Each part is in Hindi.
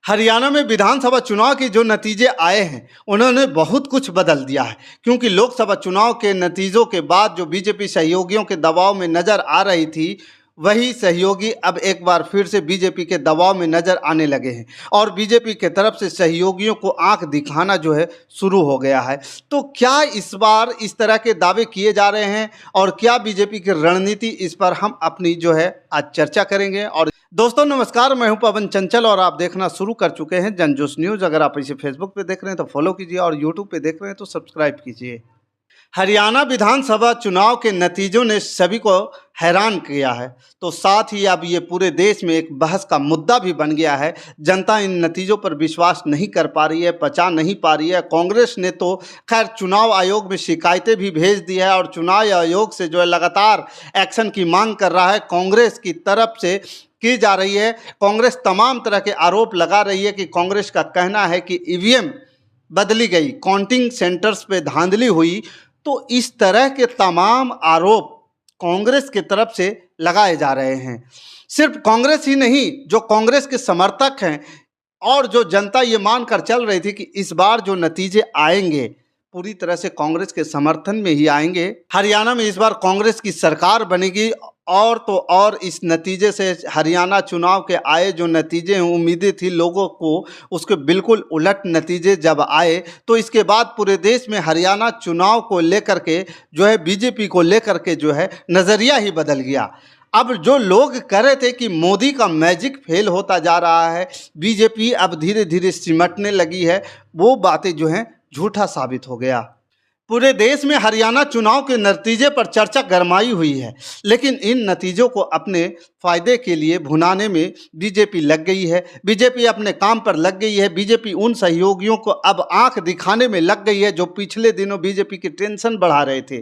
हरियाणा में विधानसभा चुनाव के जो नतीजे आए हैं उन्होंने बहुत कुछ बदल दिया है, क्योंकि लोकसभा चुनाव के नतीजों के बाद जो बीजेपी सहयोगियों के दबाव में नजर आ रही थी, वही सहयोगी अब एक बार फिर से बीजेपी के दबाव में नजर आने लगे हैं और बीजेपी के तरफ से सहयोगियों को आंख दिखाना जो है शुरू हो गया है। तो क्या इस बार इस तरह के दावे किए जा रहे हैं और क्या बीजेपी की रणनीति, इस पर हम अपनी जो है आज चर्चा करेंगे। और दोस्तों नमस्कार, मैं हूं पवन चंचल और आप देखना शुरू कर चुके हैं जनजोश न्यूज़। अगर आप इसे फेसबुक पे देख रहे हैं तो फॉलो कीजिए और यूट्यूब पे देख रहे हैं तो सब्सक्राइब कीजिए। हरियाणा विधानसभा चुनाव के नतीजों ने सभी को हैरान किया है, तो साथ ही अब ये पूरे देश में एक बहस का मुद्दा भी बन गया है। जनता इन नतीजों पर विश्वास नहीं कर पा रही है, पचा नहीं पा रही है। कांग्रेस ने तो खैर चुनाव आयोग में शिकायतें भी भेज दी है और चुनाव आयोग से जो है लगातार एक्शन की मांग कर रहा है। कांग्रेस की तरफ से की जा रही है। कांग्रेस तमाम तरह के आरोप लगा रही है कि कांग्रेस का कहना है कि ईवीएम बदली गई, काउंटिंग सेंटर्स पे धांधली हुई। तो इस तरह के तमाम आरोप कांग्रेस की तरफ से लगाए जा रहे हैं। सिर्फ कांग्रेस ही नहीं, जो कांग्रेस के समर्थक हैं और जो जनता ये मानकर चल रही थी कि इस बार जो नतीजे आएंगे पूरी तरह से कांग्रेस के समर्थन में ही आएंगे। हरियाणा में इस बार कांग्रेस की सरकार बनेगी और तो और इस नतीजे से हरियाणा चुनाव के आए जो नतीजे हैं, उम्मीदें थी लोगों को, उसके बिल्कुल उलट नतीजे जब आए तो इसके बाद पूरे देश में हरियाणा चुनाव को लेकर के जो है बीजेपी को लेकर के जो है नज़रिया ही बदल गया। अब जो लोग कह रहे थे कि मोदी का मैजिक फेल होता जा रहा है, बीजेपी अब धीरे धीरे सिमटने लगी है, वो बातें जो हैं झूठा साबित हो गया। पूरे देश में हरियाणा चुनाव के नतीजे पर चर्चा गरमाई हुई है, लेकिन इन नतीजों को अपने फायदे के लिए भुनाने में बीजेपी लग गई है। बीजेपी अपने काम पर लग गई है। बीजेपी उन सहयोगियों को अब आंख दिखाने में लग गई है जो पिछले दिनों बीजेपी की टेंशन बढ़ा रहे थे।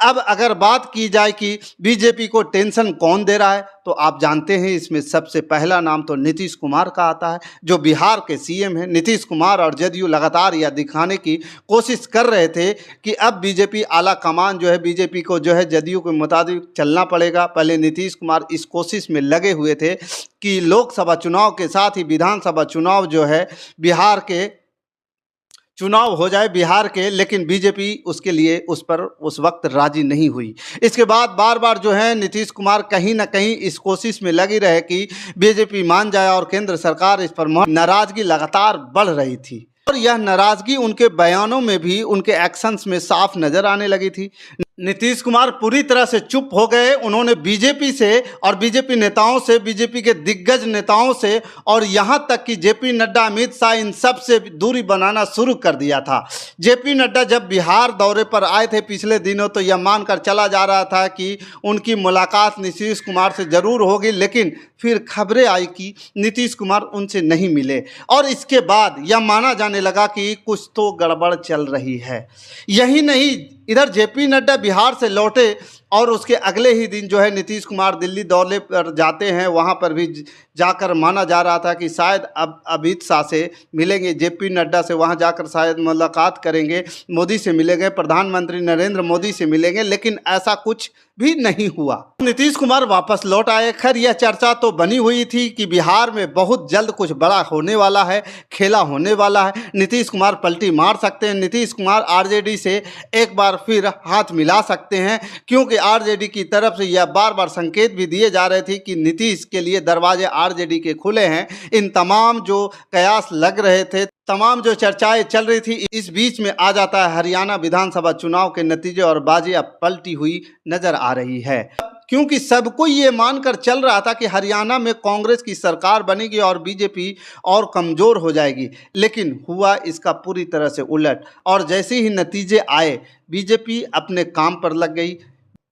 अब अगर बात की जाए कि बीजेपी को टेंशन कौन दे रहा है, तो आप जानते हैं इसमें सबसे पहला नाम तो नीतीश कुमार का आता है, जो बिहार के सीएम हैं। नीतीश कुमार और जदयू लगातार यह दिखाने की कोशिश कर रहे थे कि अब बीजेपी आला कमान जो है, बीजेपी को जो है जदयू के मुताबिक चलना पड़ेगा। पहले नीतीश कुमार इस कोशिश में लगे हुए थे कि लोकसभा चुनाव के साथ ही विधानसभा चुनाव जो है बिहार के चुनाव हो जाए बिहार के, लेकिन बीजेपी उसके लिए उस पर उस वक्त राजी नहीं हुई। इसके बाद बार बार जो है नीतीश कुमार कहीं ना कहीं इस कोशिश में लगी रहे कि बीजेपी मान जाए और केंद्र सरकार इस पर नाराजगी लगातार बढ़ रही थी और यह नाराजगी उनके बयानों में भी, उनके एक्शंस में साफ नजर आने लगी थी। नीतीश कुमार पूरी तरह से चुप हो गए। उन्होंने बीजेपी से और बीजेपी नेताओं से, बीजेपी के दिग्गज नेताओं से और यहाँ तक कि जेपी नड्डा, अमित शाह, इन सब से दूरी बनाना शुरू कर दिया था। जेपी नड्डा जब बिहार दौरे पर आए थे पिछले दिनों, तो यह मानकर चला जा रहा था कि उनकी मुलाकात नीतीश कुमार से ज़रूर होगी, लेकिन फिर खबरें आई कि नीतीश कुमार उनसे नहीं मिले और इसके बाद यह माना जाने लगा कि कुछ तो गड़बड़ चल रही है। यही नहीं, इधर जेपी नड्डा बिहार से लौटे और उसके अगले ही दिन जो है नीतीश कुमार दिल्ली दौरे पर जाते हैं। वहाँ पर भी जाकर माना जा रहा था कि शायद अब अमित शाह से मिलेंगे, जेपी नड्डा से वहाँ जाकर शायद मुलाकात करेंगे, मोदी से मिलेंगे, प्रधानमंत्री नरेंद्र मोदी से मिलेंगे, लेकिन ऐसा कुछ भी नहीं हुआ। नीतीश कुमार वापस लौट आए। खैर यह चर्चा तो बनी हुई थी कि बिहार में बहुत जल्द कुछ बड़ा होने वाला है, खेला होने वाला है, नीतीश कुमार पलटी मार सकते हैं, नीतीश कुमार आरजेडी से एक बार फिर हाथ मिला सकते हैं, क्योंकि आरजेडी की तरफ से यह बार बार संकेत भी दिए जा रहे थे कि नीतीश के लिए दरवाजे आरजेडी के खुले हैं। इन तमाम जो कयास लग रहे थे, तमाम जो चर्चाएं चल रही थी, इस बीच में आ जाता है हरियाणा विधानसभा चुनाव के नतीजे और बाजी अब पलटी हुई नजर आ रही है, क्योंकि सबको ये मानकर चल रहा था कि हरियाणा में कांग्रेस की सरकार बनेगी और बीजेपी और कमज़ोर हो जाएगी, लेकिन हुआ इसका पूरी तरह से उलट। और जैसे ही नतीजे आए, बीजेपी अपने काम पर लग गई।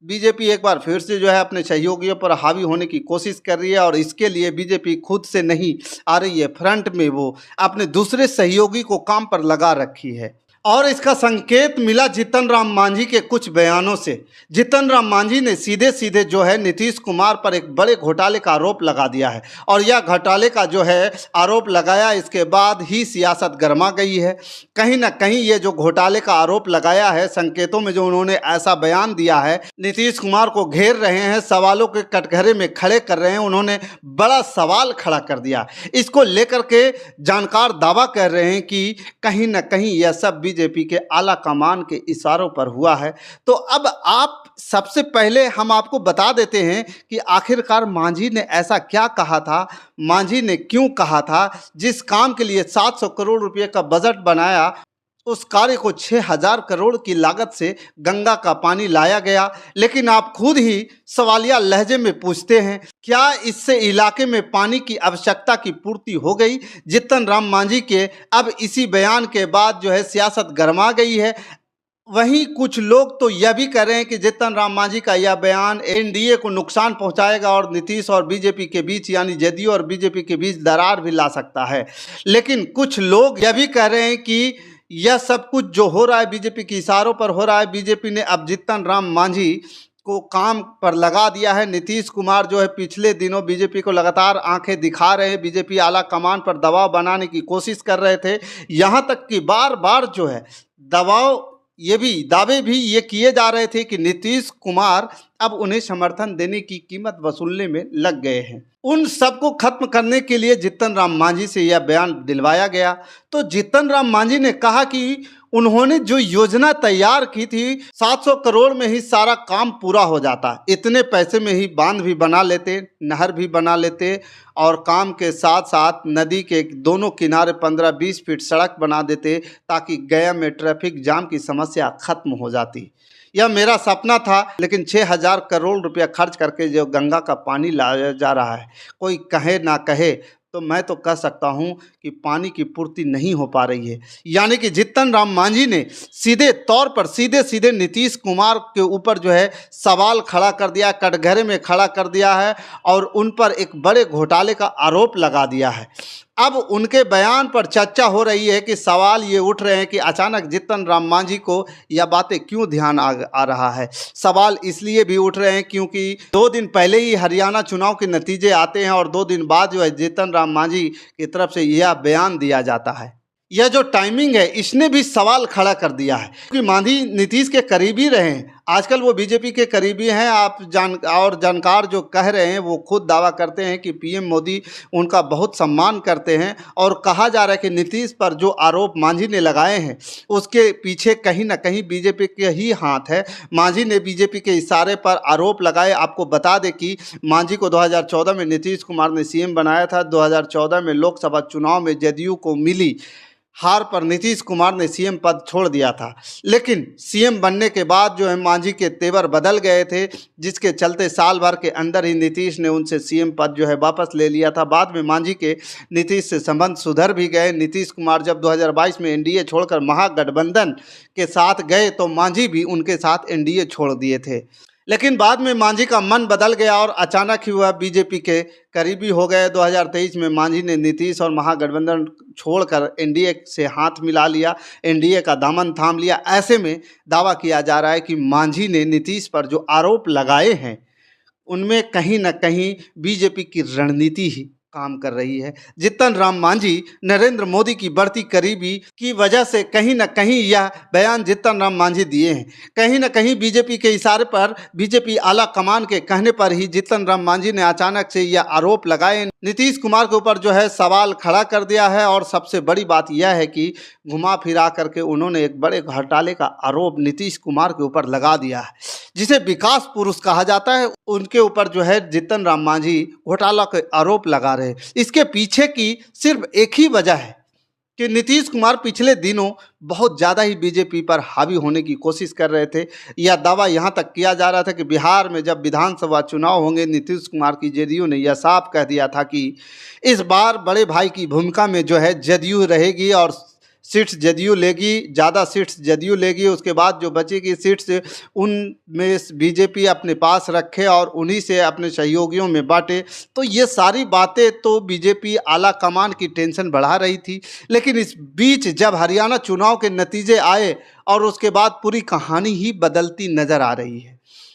बीजेपी एक बार फिर से जो है अपने सहयोगियों पर हावी होने की कोशिश कर रही है और इसके लिए बीजेपी खुद से नहीं आ रही है फ्रंट में, वो अपने दूसरे सहयोगी को काम पर लगा रखी है। और इसका संकेत मिला जीतन राम मांझी के कुछ बयानों से। जीतन राम मांझी ने सीधे सीधे जो है नीतीश कुमार पर एक बड़े घोटाले का आरोप लगा दिया है और यह घोटाले का जो है आरोप लगाया, इसके बाद ही सियासत गर्मा गई है। कहीं ना कहीं ये जो घोटाले का आरोप लगाया है, संकेतों में जो उन्होंने ऐसा बयान दिया है, नीतीश कुमार को घेर रहे हैं, सवालों के कटघरे में खड़े कर रहे हैं, उन्होंने बड़ा सवाल खड़ा कर दिया। इसको लेकर के जानकार दावा कर रहे हैं कि कहीं ना कहीं यह सब बीजेपी के आला कमान के इशारों पर हुआ है। तो अब आप सबसे पहले हम आपको बता देते हैं कि आखिरकार मांझी ने ऐसा क्या कहा था, मांझी ने क्यों कहा था। जिस काम के लिए 700 करोड़ रुपए का बजट बनाया, उस कार्य को 6000 करोड़ की लागत से गंगा का पानी लाया गया, लेकिन आप खुद ही सवालिया लहजे में पूछते हैं, क्या इससे इलाके में पानी की आवश्यकता की पूर्ति हो गई। जीतन राम मांझी के अब इसी बयान के बाद जो है सियासत गर्मा गई है। वहीं कुछ लोग तो यह भी कह रहे हैं कि जीतन राम मांझी का यह बयान एनडीए को नुकसान पहुंचाएगा और नीतीश और बीजेपी के बीच, यानी जदयू और बीजेपी के बीच दरार भी ला सकता है। लेकिन कुछ लोग यह भी कह रहे हैं कि यह सब कुछ जो हो रहा है बीजेपी के इशारों पर हो रहा है। बीजेपी ने अब जीतन राम मांझी को काम पर लगा दिया है। नीतीश कुमार जो है पिछले दिनों बीजेपी को लगातार आंखें दिखा रहे हैं, बीजेपी आला कमान पर दबाव बनाने की कोशिश कर रहे थे। यहाँ तक कि बार बार जो है दावे भी ये किए जा रहे थे कि नीतीश कुमार अब उन्हें समर्थन देने की कीमत वसूलने में लग गए हैं। उन सबको खत्म करने के लिए जीतन राम मांझी से यह बयान दिलवाया गया। तो जीतन राम मांझी ने कहा कि उन्होंने जो योजना तैयार की थी, 700 करोड़ में ही सारा काम पूरा हो जाता, इतने पैसे में ही बांध भी बना लेते, नहर भी बना लेते और काम के साथ साथ नदी के दोनों किनारे 15-20 फीट सड़क बना देते, ताकि गया में ट्रैफिक जाम की समस्या खत्म हो जाती। यह मेरा सपना था, लेकिन 6000 करोड़ रुपया खर्च करके जो गंगा का पानी लाया जा रहा है, कोई कहे ना कहे तो मैं तो कह सकता हूं कि पानी की पूर्ति नहीं हो पा रही है। यानी कि जीतन राम मांझी ने सीधे तौर पर सीधे नीतीश कुमार के ऊपर जो है सवाल खड़ा कर दिया, कटघरे में खड़ा कर दिया है और उन पर एक बड़े घोटाले का आरोप लगा दिया है। अब उनके बयान पर चर्चा हो रही है कि सवाल ये उठ रहे हैं कि अचानक जीतन राम मांझी को यह बातें क्यों ध्यान आ रहा है। सवाल इसलिए भी उठ रहे हैं क्योंकि 2 दिन पहले ही हरियाणा चुनाव के नतीजे आते हैं और 2 दिन बाद जो है जीतन राम मांझी की तरफ से यह बयान दिया जाता है। यह जो टाइमिंग है, इसने भी सवाल खड़ा कर दिया है, क्योंकि मांझी नीतीश के करीबी रहे हैं, आजकल वो बीजेपी के करीबी हैं। जानकार जो कह रहे हैं वो खुद दावा करते हैं कि पीएम मोदी उनका बहुत सम्मान करते हैं और कहा जा रहा है कि नीतीश पर जो आरोप मांझी ने लगाए हैं उसके पीछे कहीं ना कहीं बीजेपी के ही हाथ है। मांझी ने बीजेपी के इशारे पर आरोप लगाए। आपको बता दें कि मांझी को 2014 में नीतीश कुमार ने सीएम बनाया था। 2014 में लोकसभा चुनाव में जदयू को मिली हार पर नीतीश कुमार ने सीएम पद छोड़ दिया था, लेकिन सीएम बनने के बाद जो है मांझी के तेवर बदल गए थे, जिसके चलते साल भर के अंदर ही नीतीश ने उनसे सीएम पद जो है वापस ले लिया था। बाद में मांझी के नीतीश से संबंध सुधर भी गए। नीतीश कुमार जब 2022 में एनडीए छोड़कर महागठबंधन के साथ गए तो मांझी भी उनके साथ एनडीए छोड़ दिए थे, लेकिन बाद में मांझी का मन बदल गया और अचानक ही वह बीजेपी के करीबी हो गए। 2023 में मांझी ने नीतीश और महागठबंधन छोड़कर एनडीए से हाथ मिला लिया, एनडीए का दामन थाम लिया। ऐसे में दावा किया जा रहा है कि मांझी ने नीतीश पर जो आरोप लगाए हैं उनमें कहीं ना कहीं बीजेपी की रणनीति ही काम कर रही है। जीतन राम मांझी नरेंद्र मोदी की बढ़ती करीबी की वजह से कहीं ना कहीं यह बयान जीतन राम मांझी दिए हैं। कहीं ना कहीं बीजेपी के इशारे पर, बीजेपी आला कमान के कहने पर ही जीतन राम मांझी ने अचानक से यह आरोप लगाए, नीतीश कुमार के ऊपर जो है सवाल खड़ा कर दिया है। और सबसे बड़ी बात यह है कि घुमा फिरा करके उन्होंने एक बड़े घोटाले का आरोप नीतीश कुमार के ऊपर लगा दिया है, जिसे विकास पुरुष कहा जाता है। उनके ऊपर जो है जीतन राम मांझी घोटाला के आरोप लगा रहे। इसके पीछे की सिर्फ एक ही वजह है कि नीतीश कुमार पिछले दिनों बहुत ज़्यादा ही बीजेपी पर हावी होने की कोशिश कर रहे थे। यह दावा यहाँ तक किया जा रहा था कि बिहार में जब विधानसभा चुनाव होंगे, नीतीश कुमार की जदयू ने यह साफ कह दिया था कि इस बार बड़े भाई की भूमिका में जो है जदयू रहेगी और सीट्स जदयू लेगी, ज़्यादा सीट्स जदयू लेगी, उसके बाद जो बचेगी सीट्स उनमें बीजेपी अपने पास रखे और उन्हीं से अपने सहयोगियों में बांटे। तो ये सारी बातें तो बीजेपी आला कमान की टेंशन बढ़ा रही थी। लेकिन इस बीच जब हरियाणा चुनाव के नतीजे आए और उसके बाद पूरी कहानी ही बदलती नजर आ रही है,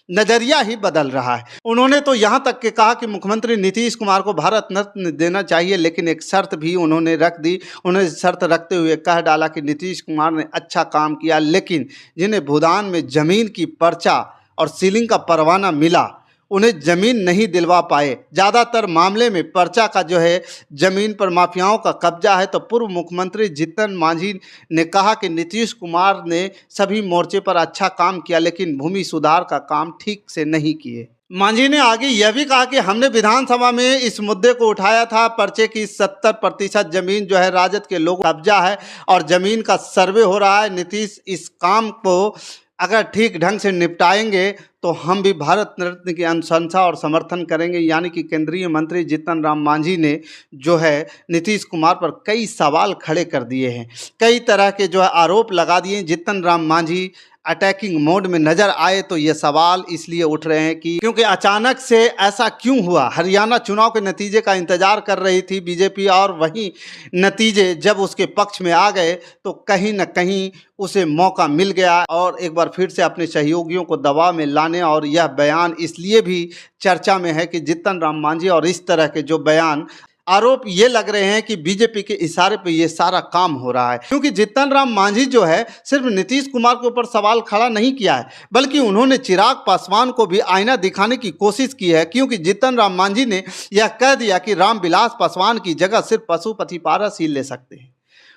नजरिया ही बदल रहा है। उन्होंने तो यहाँ तक के कहा कि मुख्यमंत्री नीतीश कुमार को भारत रत्न देना चाहिए, लेकिन एक शर्त भी उन्होंने रख दी। उन्होंने शर्त रखते हुए कह डाला कि नीतीश कुमार ने अच्छा काम किया, लेकिन जिन्हें भूदान में जमीन की पर्चा और सीलिंग का परवाना मिला, उन्हें ज़मीन नहीं दिलवा पाए। ज़्यादातर मामले में पर्चा का जो है ज़मीन पर माफियाओं का कब्जा है। तो पूर्व मुख्यमंत्री जीतन मांझी ने कहा कि नीतीश कुमार ने सभी मोर्चे पर अच्छा काम किया, लेकिन भूमि सुधार का काम ठीक से नहीं किए। मांझी ने आगे यह भी कहा कि हमने विधानसभा में इस मुद्दे को उठाया था। पर्चे की 70% जमीन जो है राजद के लोगों का कब्जा है और जमीन का सर्वे हो रहा है। नीतीश इस काम को अगर ठीक ढंग से निपटाएंगे तो हम भी भारत रत्न की अनुशंसा और समर्थन करेंगे। यानी कि केंद्रीय मंत्री जीतन राम मांझी ने जो है नीतीश कुमार पर कई सवाल खड़े कर दिए हैं, कई तरह के जो है आरोप लगा दिए। जीतन राम मांझी अटैकिंग मोड में नजर आए तो ये सवाल इसलिए उठ रहे हैं कि क्योंकि अचानक से ऐसा क्यों हुआ। हरियाणा चुनाव के नतीजे का इंतजार कर रही थी बीजेपी और वही नतीजे जब उसके पक्ष में आ गए तो कहीं न कहीं उसे मौका मिल गया और एक बार फिर से अपने सहयोगियों को दबाव में लाने। और यह बयान इसलिए भी चर्चा में है कि जीतन राम मांझी और इस तरह के जो बयान आरोप ये लग रहे हैं कि बीजेपी के इशारे पे ये सारा काम हो रहा है। क्योंकि जीतन राम मांझी जो है सिर्फ नीतीश कुमार के ऊपर सवाल खड़ा नहीं किया है, बल्कि उन्होंने चिराग पासवान को भी आईना दिखाने की कोशिश की है। क्योंकि जीतन राम मांझी ने यह कह दिया कि रामविलास पासवान की जगह सिर्फ पशुपति पारस ही ले सकते हैं।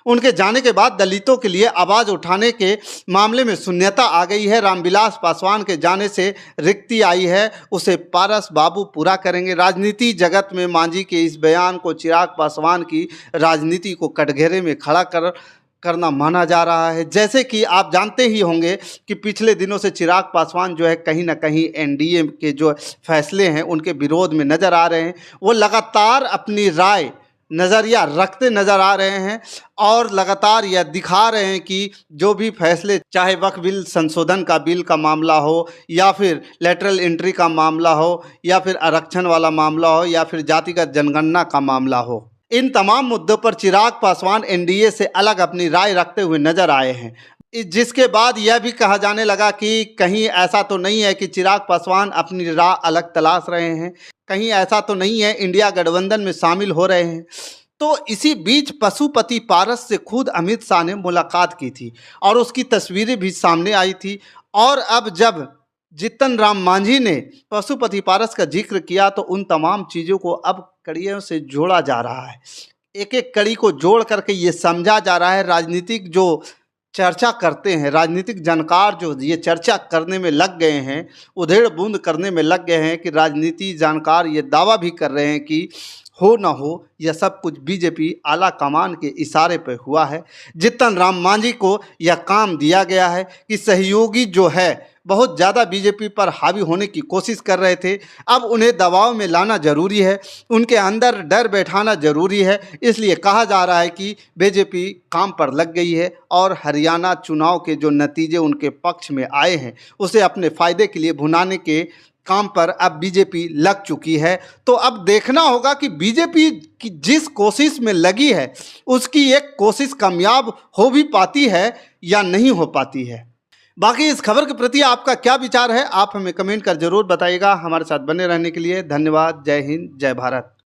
उनके जाने के बाद दलितों के लिए आवाज़ उठाने के मामले में शून्यता आ गई है। रामविलास पासवान के जाने से रिक्ति आई है, उसे पारस बाबू पूरा करेंगे। राजनीति जगत में मांझी के इस बयान को चिराग पासवान की राजनीति को कटघरे में खड़ा करना माना जा रहा है। जैसे कि आप जानते ही होंगे कि पिछले दिनों से चिराग पासवान जो है कहीं ना कहीं एनडीए के जो फैसले हैं उनके विरोध में नज़र आ रहे हैं। वो लगातार अपनी राय नज़रिया रखते नज़र आ रहे हैं और लगातार यह दिखा रहे हैं कि जो भी फैसले, चाहे वक्फ बिल संशोधन का बिल का मामला हो या फिर लेटरल एंट्री का मामला हो या फिर आरक्षण वाला मामला हो या फिर जातिगत जनगणना का मामला हो, इन तमाम मुद्दों पर चिराग पासवान एनडीए से अलग अपनी राय रखते हुए नजर आए हैं। जिसके बाद यह भी कहा जाने लगा कि कहीं ऐसा तो नहीं है कि चिराग पासवान अपनी राह अलग तलाश रहे हैं, कहीं ऐसा तो नहीं है इंडिया गठबंधन में शामिल हो रहे हैं। तो इसी बीच पशुपति पारस से खुद अमित शाह ने मुलाकात की थी और उसकी तस्वीरें भी सामने आई थी। और अब जब जीतन राम मांझी ने पशुपति पारस का जिक्र किया तो उन तमाम चीज़ों को अब कड़ियों से जोड़ा जा रहा है। एक एक कड़ी को जोड़ करके ये समझा जा रहा है, राजनीतिक जो चर्चा करते हैं, राजनीतिक जानकार जो ये चर्चा करने में लग गए हैं, उधेड़ बूंद करने में लग गए हैं कि राजनीति जानकार ये दावा भी कर रहे हैं कि हो ना हो यह सब कुछ बीजेपी आला कमान के इशारे पर हुआ है। जीतन राम मांझी को यह काम दिया गया है कि सहयोगी जो है बहुत ज़्यादा बीजेपी पर हावी होने की कोशिश कर रहे थे, अब उन्हें दबाव में लाना जरूरी है, उनके अंदर डर बैठाना जरूरी है। इसलिए कहा जा रहा है कि बीजेपी काम पर लग गई है और हरियाणा चुनाव के जो नतीजे उनके पक्ष में आए हैं उसे अपने फ़ायदे के लिए भुनाने के काम पर अब बीजेपी लग चुकी है। तो अब देखना होगा कि बीजेपी की जिस कोशिश में लगी है उसकी एक कोशिश कामयाब हो भी पाती है या नहीं हो पाती है। बाकी इस खबर के प्रति आपका क्या विचार है, आप हमें कमेंट कर जरूर बताइएगा। हमारे साथ बने रहने के लिए धन्यवाद। जय हिंद, जय भारत।